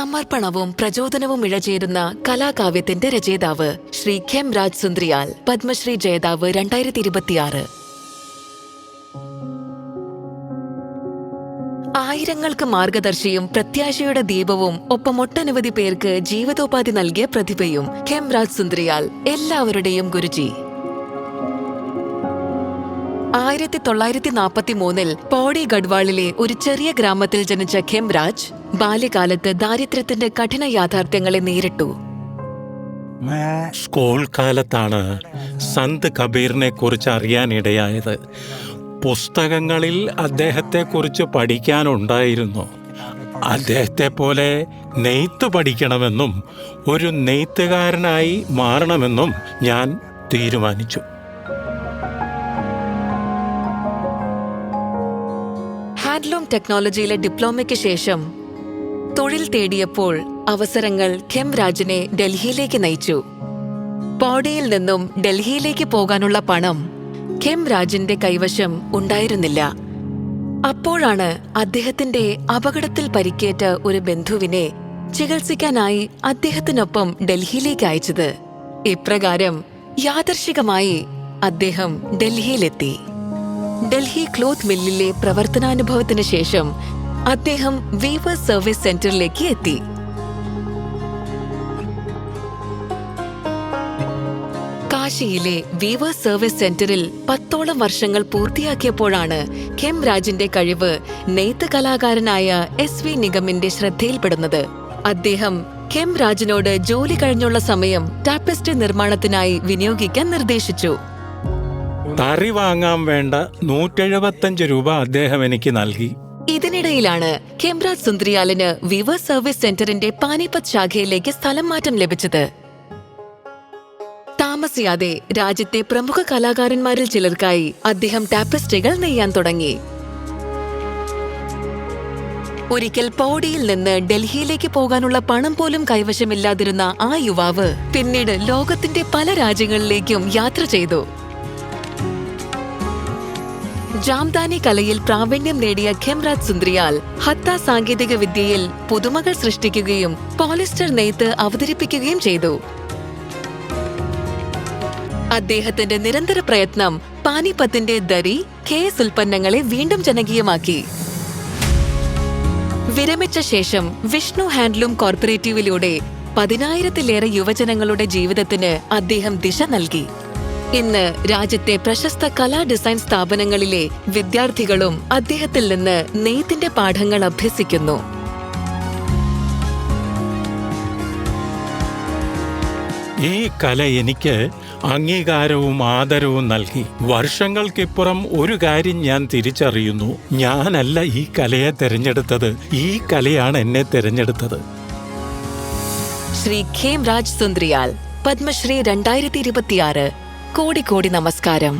സമർപ്പണവും പ്രചോദനവും ഇഴചേരുന്ന കലാകാവ്യത്തിന്റെ രചയിതാവ് ശ്രീ ഖേംരാജ് സുന്ദ്രിയാൽ, പത്മശ്രീ ജേതാവ് 2026. ആയിരങ്ങൾക്ക് മാർഗദർശിയും പ്രത്യാശയുടെ ദീപവും ഒപ്പം ഒട്ടനവധി പേർക്ക് ജീവിതോപാധി നൽകിയ പ്രതിഭയും ഖേംരാജ് സുന്ദ്രിയാൽ, എല്ലാവരുടെയും ഗുരുജി. 1943 പൗഡി ഗഡ്വാളിലെ ഒരു ചെറിയ ഗ്രാമത്തിൽ ജനിച്ച ഖേംരാജ് ബാല്യകാലത്ത് ദാരിദ്ര്യത്തിന്റെ കഠിന യാഥാർത്ഥ്യങ്ങളെ നേരിട്ടു. സ്കൂൾ കാലത്താണ് സന്ത് കബീറിനെ കുറിച്ച് അറിയാനിടയായത്. പുസ്തകങ്ങളിൽ അദ്ദേഹത്തെക്കുറിച്ച് പഠിക്കാനുണ്ടായിരുന്നു. അദ്ദേഹത്തെ പോലെ നെയ്ത്ത് പഠിക്കണമെന്നും ഒരു നെയ്ത്തുകാരനായി മാറണമെന്നും ഞാൻ തീരുമാനിച്ചു. ഹാൻഡ്ലൂം ടെക്നോളജിയിലെ ഡിപ്ലോമയ്ക്ക് ശേഷം തൊഴിൽ തേടിയപ്പോൾ അവസരങ്ങൾ ഖേംരാജിനെ ഡൽഹിയിലേക്ക് നയിച്ചു. പൗഡിയിൽ നിന്നും ഡൽഹിയിലേക്ക് പോകാനുള്ള പണം ഖേംരാജിന്റെ കൈവശം ഉണ്ടായിരുന്നില്ല. അപ്പോഴാണ് അദ്ദേഹത്തിന്റെ അപകടത്തിൽ പരിക്കേറ്റ ഒരു ബന്ധുവിനെ ചികിത്സിക്കാനായി അദ്ദേഹത്തിനൊപ്പം ഡൽഹിയിലേക്ക് അയച്ചത്. ഇപ്രകാരം യാദർശികമായി അദ്ദേഹം ഡൽഹിയിലെത്തി. ഡൽഹി ക്ലോത്ത് മില്ലിലെ പ്രവർത്തനാനുഭവത്തിന് ശേഷം അദ്ദേഹം വീവേഴ്സ് സർവീസ് സെന്ററിലേക്ക് എത്തി. കാശിയിലെ വീവേഴ്സ് സർവീസ് സെന്ററിൽ 10ഓളം വർഷങ്ങൾ പൂർത്തിയാക്കിയപ്പോഴാണ് ഖേംരാജിന്റെ കഴിവ് നെയ്ത്ത് കലാകാരനായ SV നിഗമിന്റെ ശ്രദ്ധയിൽപ്പെടുന്നത്. അദ്ദേഹം ഖേംരാജിനോട് ജോലി കഴിഞ്ഞുള്ള സമയം ടാപ്പസ്ട്രി നിർമ്മാണത്തിനായി വിനിയോഗിക്കാൻ നിർദ്ദേശിച്ചു. തറി വാങ്ങാൻ വേണ്ട 175 രൂപ അദ്ദേഹം എനിക്ക് നൽകി. ഇതിനിടയിലാണ് ഖേംരാജ് സുന്ദ്രിയാലിന് വീവേഴ്സ് സർവീസ് സെന്ററിന്റെ പാനിപത്ത് ശാഖയിലേക്ക് സ്ഥലം മാറ്റം ലഭിച്ചത്. താമസിയാതെ രാജ്യത്തെ പ്രമുഖ കലാകാരന്മാരിൽ ചിലർക്കായി അദ്ദേഹം ടാപ്പസ്ട്രികൾ നെയ്യാൻ തുടങ്ങി. ഒരിക്കൽ പൗഡിയിൽ നിന്ന് ഡൽഹിയിലേക്ക് പോകാനുള്ള പണം പോലും കൈവശമില്ലാതിരുന്ന ആ യുവാവ് പിന്നീട് ലോകത്തിന്റെ പല രാജ്യങ്ങളിലേക്കും യാത്ര ചെയ്തു. ജാംദാനി കലയിൽ പ്രാവീണ്യം നേടിയ ഖേംരാജ് സുന്ദ്രിയാൽ ഹത്ത സാങ്കേതിക വിദ്യയിൽ പുതുമകൾ സൃഷ്ടിക്കുകയും പോളിസ്റ്റർ നെയ്ത്ത് അവതരിപ്പിക്കുകയും ചെയ്തു. അദ്ദേഹത്തിന്റെ നിരന്തര പ്രയത്നം പാനിപത്തിന്റെ ദരി, ഖേസ് ഉൽപ്പന്നങ്ങളെ വീണ്ടും ജനകീയമാക്കി. വിരമിച്ച ശേഷം വിഷ്ണു ഹാൻഡ്ലൂം കോർപ്പറേറ്റീവിലൂടെ 10,000-ലേറെ യുവജനങ്ങളുടെ ജീവിതത്തിന് അദ്ദേഹം ദിശ നൽകി. ഇന്ന് രാജ്യത്തെ പ്രശസ്ത കലാ ഡിസൈൻ സ്ഥാപനങ്ങളിലെ വിദ്യാർത്ഥികളും അദ്ദേഹത്തിൽ നിന്ന് നെയ്ത്തിന്റെ പാഠങ്ങൾ അഭ്യസിക്കുന്നു. ഈ കല എനിക്ക് അംഗീകാരവും ആദരവും നൽകി. വർഷങ്ങൾക്കിപ്പുറം ഒരു കാര്യം ഞാൻ തിരിച്ചറിയുന്നു: ഞാനല്ല ഈ കലയെ തിരഞ്ഞെടുത്തത്, ഈ കലയാണ് എന്നെ തിരഞ്ഞെടുത്തത്. ശ്രീ ഖേംരാജ് സുന്ദ്രിയാൽ, പത്മശ്രീ 2026. കോടി കോടി നമസ്കാരം.